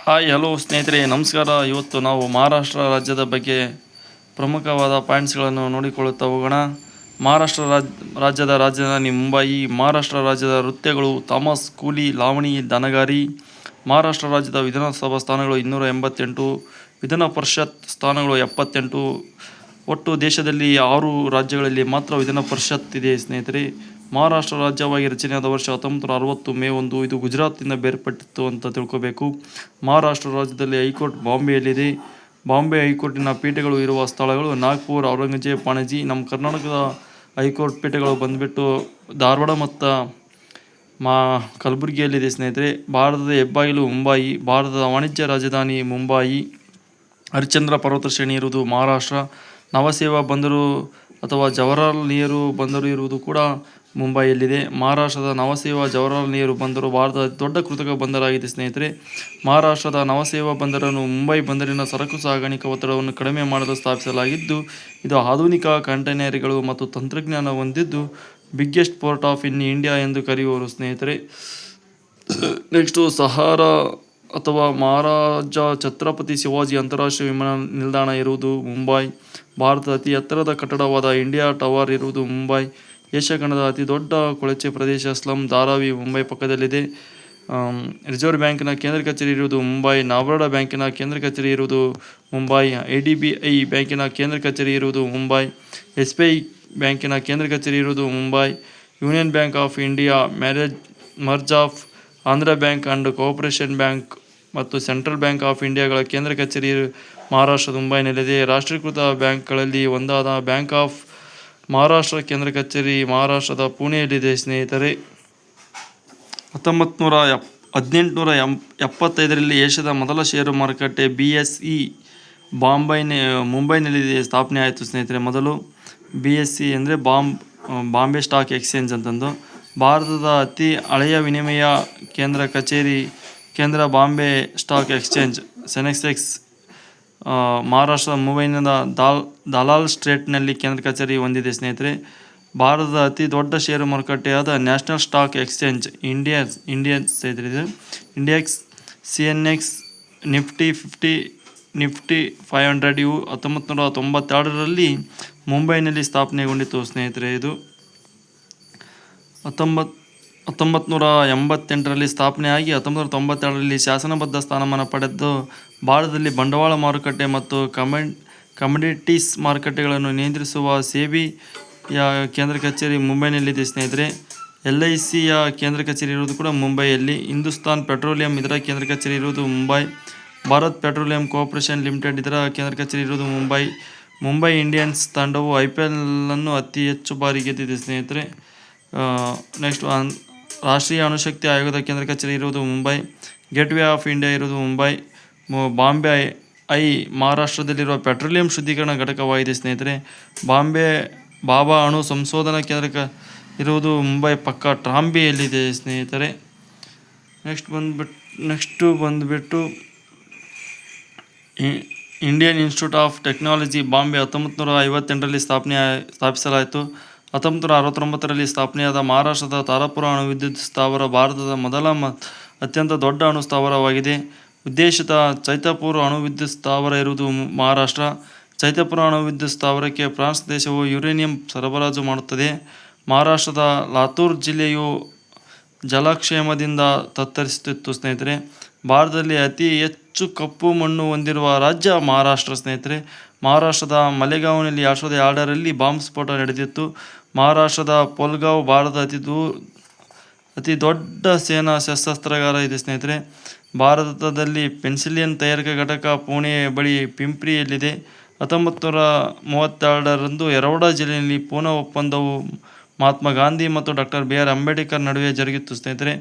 Hi hello ಸ್ನೇಹಿತರೆ ನಮಸ್ಕಾರ. ಇವತ್ತು ನಾವು ಮಹಾರಾಷ್ಟ್ರ ರಾಜ್ಯದ ಬಗ್ಗೆ ಪ್ರಮುಖವಾದ ಪಾಯಿಂಟ್ಸ್ಗಳನ್ನು ನೋಡಿಕೊಳ್ಳುತ್ತಾ ಹೋಗೋಣ. ಮಹಾರಾಷ್ಟ್ರ ರಾಜ್ಯದ ರಾಜಧಾನಿ ಮುಂಬಯಿ. ಮಹಾರಾಷ್ಟ್ರ ರಾಜ್ಯದ ನೃತ್ಯಗಳು ಥಾಮಸ್, ಕೂಲಿ, ಲಾವಣಿ, ದನಗಾರಿ. ಮಹಾರಾಷ್ಟ್ರ ರಾಜ್ಯದ ವಿಧಾನಸಭಾ ಸ್ಥಾನಗಳು 288, ವಿಧಾನ ಪರಿಷತ್ ಸ್ಥಾನಗಳು 78. ಒಟ್ಟು ದೇಶದಲ್ಲಿ 6 ರಾಜ್ಯಗಳಲ್ಲಿ ಮಾತ್ರ ವಿಧಾನ ಪರಿಷತ್ ಇದೆ ಸ್ನೇಹಿತರೆ. ಮಹಾರಾಷ್ಟ್ರ ರಾಜ್ಯವಾಗಿ ರಚನೆಯಾದ ವರ್ಷ 1960 ಮೇ 1. ಇದು ಗುಜರಾತ್ನಿಂದ ಬೇರ್ಪಟ್ಟಿತ್ತು ಅಂತ ತಿಳ್ಕೋಬೇಕು. ಮಹಾರಾಷ್ಟ್ರ ರಾಜ್ಯದಲ್ಲಿ ಹೈಕೋರ್ಟ್ ಬಾಂಬೆಯಲ್ಲಿದೆ. ಬಾಂಬೆ ಹೈಕೋರ್ಟಿನ ಪೀಠಗಳು ಇರುವ ಸ್ಥಳಗಳು ನಾಗ್ಪುರ್, ಔರಂಗಜೇಬ್, ಪಣಜಿ. ನಮ್ಮ ಕರ್ನಾಟಕದ ಹೈಕೋರ್ಟ್ ಪೀಠಗಳು ಬಂದುಬಿಟ್ಟು ಧಾರವಾಡ ಮತ್ತು ಕಲಬುರಗಿಯಲ್ಲಿದೆ ಸ್ನೇಹಿತರೆ. ಭಾರತದ ಹೆಬ್ಬಾಗಿಲು ಮುಂಬಯಿ. ಭಾರತದ ವಾಣಿಜ್ಯ ರಾಜಧಾನಿ ಮುಂಬಯಿ. ಹರಿಶ್ಚಂದ್ರ ಪರ್ವತ ಶ್ರೇಣಿ ಇರುವುದು ಮಹಾರಾಷ್ಟ್ರ. ನವಸೇವಾ ಬಂದರು ಅಥವಾ ಜವಾಹರಲಾಲ್ ನೆಹರು ಬಂದರು ಇರುವುದು ಕೂಡ ಮುಂಬಯಿಯಲ್ಲಿದೆ. ಮಹಾರಾಷ್ಟ್ರದ ನವಸೇವಾ ಜವಾಹರಲಾಲ್ ನೆಹರು ಬಂದರು ಭಾರತದ ಅತಿ ದೊಡ್ಡ ಕೃತಕ ಬಂದರಾಗಿದೆ ಸ್ನೇಹಿತರೆ. ಮಹಾರಾಷ್ಟ್ರದ ನವಸೇವಾ ಬಂದರನ್ನು ಮುಂಬೈ ಬಂದರಿನ ಸರಕು ಸಾಗಾಣಿಕಾ ಒತ್ತಡವನ್ನು ಕಡಿಮೆ ಮಾಡಲು ಸ್ಥಾಪಿಸಲಾಗಿದ್ದು, ಇದು ಆಧುನಿಕ ಕಂಟೈನರ್ಗಳು ಮತ್ತು ತಂತ್ರಜ್ಞಾನ ಹೊಂದಿದ್ದು biggest port of in India ಎಂದು ಕರೆಯುವರು ಸ್ನೇಹಿತರೆ. ನೆಕ್ಸ್ಟು ಸಹಾರಾ ಅಥವಾ ಮಹಾರಾಜ ಛತ್ರಪತಿ ಶಿವಾಜಿ ಅಂತಾರಾಷ್ಟ್ರೀಯ ವಿಮಾನ ನಿಲ್ದಾಣ ಇರುವುದು ಮುಂಬೈ. ಭಾರತದ ಅತಿ ಎತ್ತರದ ಕಟ್ಟಡವಾದ ಇಂಡಿಯಾ ಟವರ್ ಇರುವುದು ಮುಂಬೈ. ಏಷ್ಯಾ ಖಂಡದ ಅತಿ ದೊಡ್ಡ ಕೊಳಚೆ ಪ್ರದೇಶ ಸ್ಲಮ್ ಧಾರಾವಿ ಮುಂಬೈ ಪಕ್ಕದಲ್ಲಿದೆ. ರಿಸರ್ವ್ ಬ್ಯಾಂಕಿನ ಕೇಂದ್ರ ಕಚೇರಿ ಇರುವುದು ಮುಂಬೈ. ನಬಾರ್ಡ್ ಬ್ಯಾಂಕಿನ ಕೇಂದ್ರ ಕಚೇರಿ ಇರುವುದು ಮುಂಬೈ. IDBI ಬ್ಯಾಂಕಿನ ಕೇಂದ್ರ ಕಚೇರಿ ಇರುವುದು ಮುಂಬೈ. SBI ಬ್ಯಾಂಕಿನ ಕೇಂದ್ರ ಕಚೇರಿ ಇರುವುದು Mumbai. Union bank of India merge of Andhra bank and cooperation bank ಮತ್ತು ಸೆಂಟ್ರಲ್ ಬ್ಯಾಂಕ್ ಆಫ್ ಇಂಡಿಯಾಗಳ ಕೇಂದ್ರ ಕಚೇರಿ ಮಹಾರಾಷ್ಟ್ರದ ಮುಂಬೈನಲ್ಲಿದೆ. ರಾಷ್ಟ್ರೀಕೃತ ಬ್ಯಾಂಕ್ಗಳಲ್ಲಿ ಒಂದಾದ ಬ್ಯಾಂಕ್ ಆಫ್ ಮಹಾರಾಷ್ಟ್ರ ಕೇಂದ್ರ ಕಚೇರಿ ಮಹಾರಾಷ್ಟ್ರದ ಪುಣೆಯಲ್ಲಿದೆ ಸ್ನೇಹಿತರೆ. 1875ರಲ್ಲಿ ಏಷ್ಯಾದ ಮೊದಲ ಷೇರು ಮಾರುಕಟ್ಟೆ BSE ಮುಂಬೈನಲ್ಲಿ ಸ್ಥಾಪನೆ ಆಯಿತು ಸ್ನೇಹಿತರೆ. ಮೊದಲು BSE ಅಂದರೆ ಬಾಂಬೆ ಸ್ಟಾಕ್ ಎಕ್ಸ್ಚೇಂಜ್ ಅಂತಂದು. ಭಾರತದ ಅತಿ ಹಳೆಯ ವಿನಿಮಯ ಕೇಂದ್ರ ಬಾಂಬೆ ಸ್ಟಾಕ್ ಎಕ್ಸ್ಚೇಂಜ್ ಸೆನ್ಸೆಕ್ಸ್ ಮಹಾರಾಷ್ಟ್ರದ ಮುಂಬೈನ ದಲಾಲ್ ಸ್ಟ್ರೀಟ್ನಲ್ಲಿ ಕೇಂದ್ರ ಕಚೇರಿ ಹೊಂದಿದೆ ಸ್ನೇಹಿತರೆ. ಭಾರತದ ಅತಿ ದೊಡ್ಡ ಷೇರು ಮಾರುಕಟ್ಟೆಯಾದ national stock exchange index CNX Nifty 50 Nifty 500 ಇವು 1992ರಲ್ಲಿ ಮುಂಬೈನಲ್ಲಿ ಸ್ಥಾಪನೆಗೊಂಡಿತು ಸ್ನೇಹಿತರೆ. ಇದು 1988ರಲ್ಲಿ ಸ್ಥಾಪನೆಯಾಗಿ 1992ರಲ್ಲಿ ಶಾಸನಬದ್ಧ ಸ್ಥಾನಮಾನ ಪಡೆದು ಭಾರತದಲ್ಲಿ ಬಂಡವಾಳ ಮಾರುಕಟ್ಟೆ ಮತ್ತು ಕಮೋಡಿಟೀಸ್ ಮಾರುಕಟ್ಟೆಗಳನ್ನು ನಿಯಂತ್ರಿಸುವ SEBIಯ ಕೇಂದ್ರ ಕಚೇರಿ ಮುಂಬೈನಲ್ಲಿದೆ ಸ್ನೇಹಿತರೆ. LICಯ ಕೇಂದ್ರ ಕಚೇರಿ ಇರುವುದು ಕೂಡ ಮುಂಬೈಯಲ್ಲಿ. ಹಿಂದೂಸ್ತಾನ್ ಪೆಟ್ರೋಲಿಯಂ ಇದರ ಕೇಂದ್ರ ಕಚೇರಿ ಇರುವುದು Mumbai. Bharat petroleum corporation limited ಇದರ ಕೇಂದ್ರ ಕಚೇರಿ ಇರುವುದು ಮುಂಬೈ. ಮುಂಬೈ ಇಂಡಿಯನ್ಸ್ ತಂಡವು IPL ಅನ್ನು ಅತಿ ಹೆಚ್ಚು ಬಾರಿ ಗೆದ್ದಿದೆ ಸ್ನೇಹಿತರೆ. ನೆಕ್ಸ್ಟ್ ರಾಷ್ಟ್ರೀಯ ಅಣುಶಕ್ತಿ ಆಯೋಗದ ಕೇಂದ್ರ ಕಚೇರಿ ಇರುವುದು ಮುಂಬೈ. ಗೇಟ್ವೇ ಆಫ್ ಇಂಡಿಯಾ ಇರುವುದು ಮುಂಬೈ. ಬಾಂಬೆ ಮಹಾರಾಷ್ಟ್ರದಲ್ಲಿರುವ ಪೆಟ್ರೋಲಿಯಂ ಶುದ್ಧೀಕರಣ ಘಟಕವಾಗಿದೆ ಸ್ನೇಹಿತರೆ. ಬಾಬಾ ಅಣು ಸಂಶೋಧನಾ ಕೇಂದ್ರ ಇರುವುದು ಮುಂಬೈ ಪಕ್ಕ ಟ್ರಾಂಬೆಯಲ್ಲಿದೆ ಸ್ನೇಹಿತರೆ. ನೆಕ್ಸ್ಟು ಬಂದುಬಿಟ್ಟು Indian Institute of Technology Bombay 1958ರಲ್ಲಿ ಸ್ಥಾಪಿಸಲಾಯಿತು. 1969ರಲ್ಲಿ ಸ್ಥಾಪನೆಯಾದ ಮಹಾರಾಷ್ಟ್ರದ ತಾರಾಪುರ ಅಣು ವಿದ್ಯುತ್ ಸ್ಥಾವರ ಭಾರತದ ಮೊದಲ ಅತ್ಯಂತ ದೊಡ್ಡ ಅಣು ಸ್ಥಾವರವಾಗಿದೆ. ಉದ್ದೇಶಿತ ಚೈತಾಪುರ್ ಅಣು ವಿದ್ಯುತ್ ಸ್ಥಾವರ ಇರುವುದು ಮಹಾರಾಷ್ಟ್ರ. ಚೈತಾಪುರ ಅಣು ವಿದ್ಯುತ್ ಸ್ಥಾವರಕ್ಕೆ ಫ್ರಾನ್ಸ್ ದೇಶವು ಯುರೇನಿಯಂ ಸರಬರಾಜು ಮಾಡುತ್ತದೆ. ಮಹಾರಾಷ್ಟ್ರದ ಲಾತೂರ್ ಜಿಲ್ಲೆಯು ಜಲಕ್ಷಾಮದಿಂದ ತತ್ತರಿಸುತ್ತಿತ್ತು ಸ್ನೇಹಿತರೆ. ಭಾರತದಲ್ಲಿ ಅತಿ ಹೆಚ್ಚು ಕಪ್ಪು ಮಣ್ಣು ಹೊಂದಿರುವ ರಾಜ್ಯ ಮಹಾರಾಷ್ಟ್ರ ಸ್ನೇಹಿತರೆ. ಮಹಾರಾಷ್ಟ್ರದ ಮಲೆಗಾಂವ್ನಲ್ಲಿ 2002ರಲ್ಲಿ ಬಾಂಬ್ ಸ್ಫೋಟ ನಡೆದಿತ್ತು. ಮಹಾರಾಷ್ಟ್ರದ ಪೋಲ್ಗಾಂವ್ ಭಾರತದ ಅತಿ ದೊಡ್ಡ ಸೇನಾ ಶಸ್ತ್ರಾಗಾರ ಇದೆ ಸ್ನೇಹಿತರೆ. ಭಾರತದಲ್ಲಿ ಪೆನ್ಸಿಲಿನ್ ತಯಾರಿಕಾ ಘಟಕ ಪುಣೆ ಬಳಿ ಪಿಂಪ್ರಿಯಲ್ಲಿದೆ. 1932ರಂದು ಯರವಾಡ ಜಿಲ್ಲೆಯಲ್ಲಿ ಪೂನಾ ಒಪ್ಪಂದವು ಮಹಾತ್ಮ ಗಾಂಧಿ ಮತ್ತು ಡಾಕ್ಟರ್ BR ಅಂಬೇಡ್ಕರ್ ನಡುವೆ ಜರುಗಿತ್ತು ಸ್ನೇಹಿತರೆ.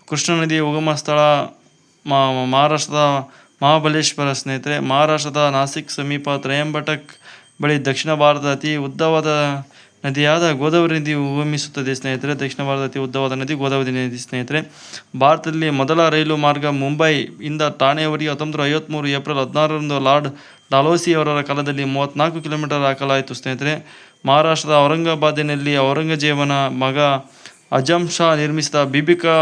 ಕೃಷ್ಣಾ ನದಿಯ ಉಗಮ ಸ್ಥಳ ಮಹಾರಾಷ್ಟ್ರದ ಮಹಾಬಲೇಶ್ವರ ಸ್ನೇಹಿತರೆ. ಮಹಾರಾಷ್ಟ್ರದ ನಾಸಿಕ್ ಸಮೀಪ ತ್ರಯಂಬಟಕ್ ಬಳಿ ದಕ್ಷಿಣ ಭಾರತದ ಅತಿ ಉದ್ದವಾದ ನದಿಯಾದ ಗೋದಾವರಿ ನದಿ ಉಗಮಿಸುತ್ತದೆ ಸ್ನೇಹಿತರೆ. ದಕ್ಷಿಣ ಭಾರತದ ಅತಿ ಉದ್ದವಾದ ನದಿ ಗೋದಾವರಿ ನದಿ ಸ್ನೇಹಿತರೆ. ಭಾರತದಲ್ಲಿ ಮೊದಲ ರೈಲು ಮಾರ್ಗ ಮುಂಬೈ ಇಂದ ಠಾಣೆಯವರೆಗೆ 1953 ಏಪ್ರಿಲ್ 16ರಂದು ಲಾರ್ಡ್ ಡಾಲ್ಹೌಸಿ ಅವರ ಕಾಲದಲ್ಲಿ 34 ಕಿಲೋಮೀಟರ್ ಹಾಕಲಾಯಿತು ಸ್ನೇಹಿತರೆ. ಮಹಾರಾಷ್ಟ್ರದ ಔರಂಗಾಬಾದಿನಲ್ಲಿ ಔರಂಗಜೇಬನ ಮಗ ಅಜಮ್ ಶಾ ನಿರ್ಮಿಸಿದ ಬೀಬಿ ಕಾ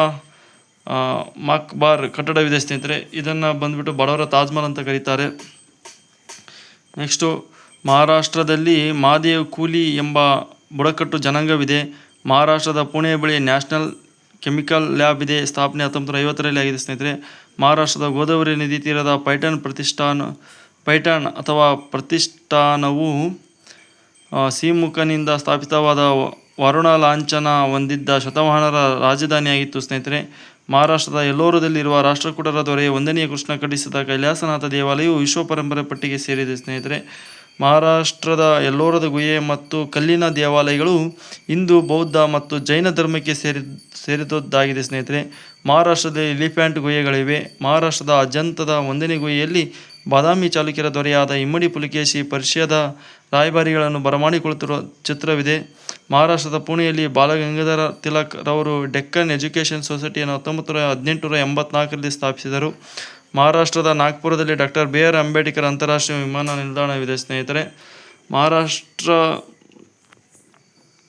ಮಕ್ಬಾರ್ ಕಟ್ಟಡವಿದೆ ಸ್ನೇಹಿತರೆ. ಇದನ್ನು ಬಂದುಬಿಟ್ಟು ಬಡವರ ತಾಜ್ ಮಹಲ್ ಅಂತ ಕರೀತಾರೆ. ನೆಕ್ಸ್ಟು ಮಹಾರಾಷ್ಟ್ರದಲ್ಲಿ ಮಹಾದೇವ್ ಕೂಲಿ ಎಂಬ ಬುಡಕಟ್ಟು ಜನಾಂಗವಿದೆ. ಮಹಾರಾಷ್ಟ್ರದ ಪುಣೆ ಬಳಿ ನ್ಯಾಷನಲ್ ಕೆಮಿಕಲ್ ಲ್ಯಾಬ್ ಇದೆ. ಸ್ಥಾಪನೆ 1950ರಲ್ಲಿ ಆಗಿದೆ ಸ್ನೇಹಿತರೆ. ಮಹಾರಾಷ್ಟ್ರದ ಗೋದಾವರಿ ನದಿ ತೀರದ ಪೈಠಾಣ್ ಅಥವಾ ಪ್ರತಿಷ್ಠಾನವು ಸಿಮುಖನಿಂದ ಸ್ಥಾಪಿತವಾದ ವರುಣ ಲಾಂಛನ ಹೊಂದಿದ್ದ ಶತವಾಹನರ ರಾಜಧಾನಿಯಾಗಿತ್ತು ಸ್ನೇಹಿತರೆ. ಮಹಾರಾಷ್ಟ್ರದ ಎಲ್ಲೋರದಲ್ಲಿರುವ ರಾಷ್ಟ್ರಕೂಟರ ದೊರೆ 1ನೇ ಕೃಷ್ಣ ಕಟ್ಟಿಸಿದ ಕೈಲಾಸನಾಥ ದೇವಾಲಯವು ವಿಶ್ವ ಪರಂಪರೆ ಪಟ್ಟಿಗೆ ಸೇರಿದೆ ಸ್ನೇಹಿತರೆ. ಮಹಾರಾಷ್ಟ್ರದ ಎಲ್ಲೋರದ ಗುಹೆ ಮತ್ತು ಕಲ್ಲಿನ ದೇವಾಲಯಗಳು ಹಿಂದೂ, ಬೌದ್ಧ ಮತ್ತು ಜೈನ ಧರ್ಮಕ್ಕೆ ಸೇರಿದ್ದಾಗಿದೆ ಸ್ನೇಹಿತರೆ. ಮಹಾರಾಷ್ಟ್ರದಲ್ಲಿ ಎಲಿಫೆಂಟ್ ಗುಹೆಗಳಿವೆ. ಮಹಾರಾಷ್ಟ್ರದ ಅಜಂತದ 1ನೇ ಗುಹೆಯಲ್ಲಿ ಬಾದಾಮಿ ಚಾಲುಕ್ಯರ ದೊರೆಯಾದ ಇಮ್ಮಡಿ ಪುಲಿಕೇಶಿ ಪರ್ಷಿಯಾದ ರಾಯಭಾರಿಗಳನ್ನು ಬರಮಾಡಿಕೊಳ್ಳುತ್ತಿರುವ ಚಿತ್ರವಿದೆ. ಮಹಾರಾಷ್ಟ್ರದ ಪುಣೆಯಲ್ಲಿ ಬಾಲಗಂಗಾಧರ ತಿಲಕ್ ರವರು ಡೆಕ್ಕನ್ ಎಜುಕೇಷನ್ ಸೊಸೈಟಿಯನ್ನು 1884ರಲ್ಲಿ ಸ್ಥಾಪಿಸಿದರು. ಮಹಾರಾಷ್ಟ್ರದ ನಾಗ್ಪುರದಲ್ಲಿ ಡಾಕ್ಟರ್ ಬಿ.ಆರ್. ಅಂಬೇಡ್ಕರ್ ಅಂತಾರಾಷ್ಟ್ರೀಯ ವಿಮಾನ ನಿಲ್ದಾಣವಿದೆ ಸ್ನೇಹಿತರೆ.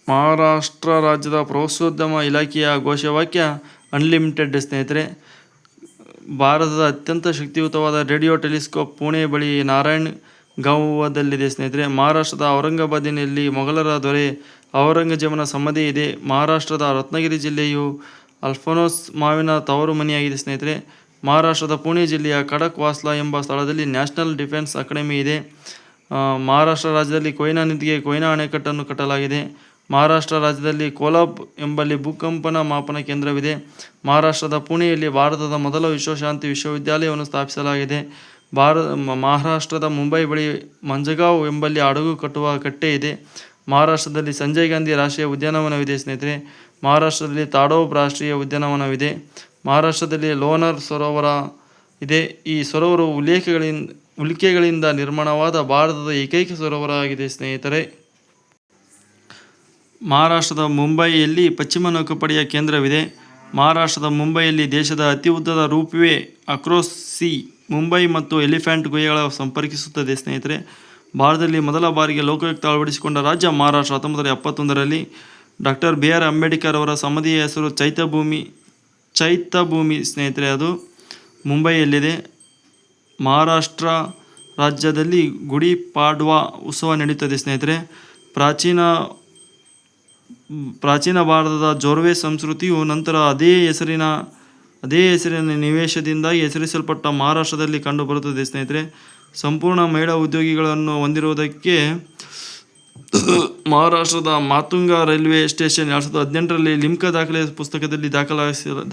ಮಹಾರಾಷ್ಟ್ರ ರಾಜ್ಯದ ಪ್ರವಾಸೋದ್ಯಮ ಇಲಾಖೆಯ ಘೋಷವಾಕ್ಯ ಅನ್ಲಿಮಿಟೆಡ್ ಸ್ನೇಹಿತರೆ. ಭಾರತದ ಅತ್ಯಂತ ಶಕ್ತಿಯುತವಾದ ರೇಡಿಯೋ ಟೆಲಿಸ್ಕೋಪ್ ಪುಣೆ ಬಳಿ ನಾರಾಯಣ್ ಗಾಂವದಲ್ಲಿದೆ ಸ್ನೇಹಿತರೆ. ಮಹಾರಾಷ್ಟ್ರದ ಔರಂಗಾಬಾದಿನಲ್ಲಿ ಮೊಘಲರ ದೊರೆ ಔರಂಗಜೇಬನ ಸಮಾಧಿ ಇದೆ. ಮಹಾರಾಷ್ಟ್ರದ ರತ್ನಗಿರಿ ಜಿಲ್ಲೆಯು ಅಲ್ಫೋನ್ಸ್ ಮಾವಿನ ತವರು ಮನೆಯಾಗಿದೆ ಸ್ನೇಹಿತರೆ. ಮಹಾರಾಷ್ಟ್ರದ ಪುಣೆ ಜಿಲ್ಲೆಯ ಖಡಕ್ ವಾಸ್ಲಾ ಎಂಬ ಸ್ಥಳದಲ್ಲಿ ನ್ಯಾಷನಲ್ ಡಿಫೆನ್ಸ್ ಅಕಾಡೆಮಿ ಇದೆ. ಮಹಾರಾಷ್ಟ್ರ ರಾಜ್ಯದಲ್ಲಿ ಕೊಯ್ನಾ ನದಿಗೆ ಕೊಯ್ನಾ ಅಣೆಕಟ್ಟನ್ನು ಕಟ್ಟಲಾಗಿದೆ. ಮಹಾರಾಷ್ಟ್ರ ರಾಜ್ಯದಲ್ಲಿ ಕೋಲಾಬ್ ಎಂಬಲ್ಲಿ ಭೂಕಂಪನ ಮಾಪನ ಕೇಂದ್ರವಿದೆ. ಮಹಾರಾಷ್ಟ್ರದ ಪುಣೆಯಲ್ಲಿ ಭಾರತದ ಮೊದಲ ವಿಶ್ವಶಾಂತಿ ವಿಶ್ವವಿದ್ಯಾಲಯವನ್ನು ಸ್ಥಾಪಿಸಲಾಗಿದೆ. ಮಹಾರಾಷ್ಟ್ರದ ಮುಂಬೈ ಬಳಿ ಮಂಜಗಾಂವ್ ಎಂಬಲ್ಲಿ ಹಡಗು ಕಟ್ಟುವ ಕಟ್ಟೆ ಇದೆ. ಮಹಾರಾಷ್ಟ್ರದಲ್ಲಿ ಸಂಜಯ್ ಗಾಂಧಿ ರಾಷ್ಟ್ರೀಯ ಉದ್ಯಾನವನವಿದೆ ಸ್ನೇಹಿತರೆ. ಮಹಾರಾಷ್ಟ್ರದಲ್ಲಿ ತಾಡೋಬ್ ರಾಷ್ಟ್ರೀಯ ಉದ್ಯಾನವನವಿದೆ. ಮಹಾರಾಷ್ಟ್ರದಲ್ಲಿ ಲೋನಾರ್ ಸರೋವರ ಇದೆ. ಈ ಸರೋವರವು ಉಲ್ಕೆಗಳಿಂದ ನಿರ್ಮಾಣವಾದ ಭಾರತದ ಏಕೈಕ ಸರೋವರ ಆಗಿದೆ ಸ್ನೇಹಿತರೆ. ಮಹಾರಾಷ್ಟ್ರದ ಮುಂಬಯಿಯಲ್ಲಿ ಪಶ್ಚಿಮ ನೌಕಾಪಡೆಯ ಕೇಂದ್ರವಿದೆ. ಮಹಾರಾಷ್ಟ್ರದ ಮುಂಬಯಿಯಲ್ಲಿ ದೇಶದ ಅತಿ ಉದ್ದದ ರೂಪ್ವೇ ಅಕ್ರೋಸ್ ಸಿ ಮುಂಬೈ ಮತ್ತು ಎಲಿಫೆಂಟ್ ಗುಹೆಗಳ ಸಂಪರ್ಕಿಸುತ್ತದೆ ಸ್ನೇಹಿತರೆ. ಭಾರತದಲ್ಲಿ ಮೊದಲ ಬಾರಿಗೆ ಲೋಕಾಯುಕ್ತ ಅಳವಡಿಸಿಕೊಂಡ ರಾಜ್ಯ ಮಹಾರಾಷ್ಟ್ರ. 1971ರಲ್ಲಿ ಡಾಕ್ಟರ್ ಬಿ.ಆರ್. ಅಂಬೇಡ್ಕರ್ ಅವರ ಸಮಾಧಿಯ ಹೆಸರು ಚೈತ್ಯಭೂಮಿ ಸ್ನೇಹಿತರೆ. ಅದು ಮುಂಬಯಿಯಲ್ಲಿದೆ. ಮಹಾರಾಷ್ಟ್ರ ರಾಜ್ಯದಲ್ಲಿ ಗುಡಿ ಪಾಡ್ವಾ ಉತ್ಸವ ನಡೆಯುತ್ತದೆ ಸ್ನೇಹಿತರೆ. ಪ್ರಾಚೀನ ಭಾರತದ ಜೋರ್ವೆ ಸಂಸ್ಕೃತಿಯು ನಂತರ ಅದೇ ಹೆಸರಿನ ನಿವೇಶದಿಂದಾಗಿ ಹೆಸರಿಸಲ್ಪಟ್ಟ ಮಹಾರಾಷ್ಟ್ರದಲ್ಲಿ ಕಂಡುಬರುತ್ತದೆ ಸ್ನೇಹಿತರೆ. ಸಂಪೂರ್ಣ ಮಹಿಳಾ ಉದ್ಯೋಗಿಗಳನ್ನು ಹೊಂದಿರುವುದಕ್ಕೆ ಮಹಾರಾಷ್ಟ್ರದ ಮಾತುಂಗಾ ರೈಲ್ವೆ ಸ್ಟೇಷನ್ 2018ರಲ್ಲಿ ಲಿಮ್ಕಾ ದಾಖಲೆ ಪುಸ್ತಕದಲ್ಲಿ